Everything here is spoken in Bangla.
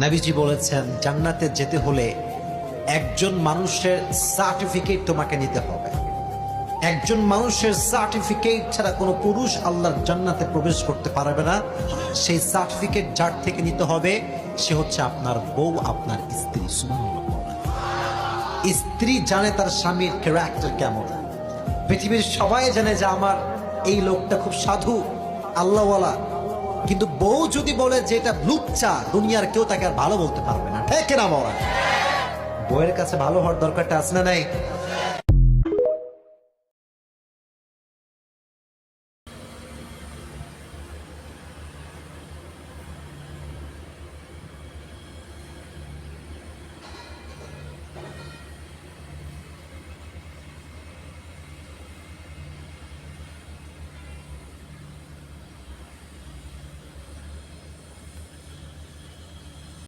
নবীজি বলেছেন জান্নাতে যেতে হলে একজন মানুষের সার্টিফিকেট তোমাকে নিতে হবে। একজন মানুষের সার্টিফিকেট ছাড়া কোনো পুরুষ আল্লাহর জান্নাতে প্রবেশ করতে পারবে না। সেই সার্টিফিকেট যার থেকে নিতে হবে সে হচ্ছে আপনার বউ, আপনার স্ত্রী। স্ত্রী জানে তার স্বামীর ক্যারেক্টার কেমন। পৃথিবীর সবাই জানে যে আমার এই লোকটা খুব সাধু, আল্লাহওয়ালা, কিন্তু বউ যদি বলে যে এটা লুচ্চা, দুনিয়ার কেউ তাকে আর ভালো বলতে পারবে না। ঠিক না বলা? বউয়ের কাছে ভালো হওয়ার দরকারটা আছে না নাই?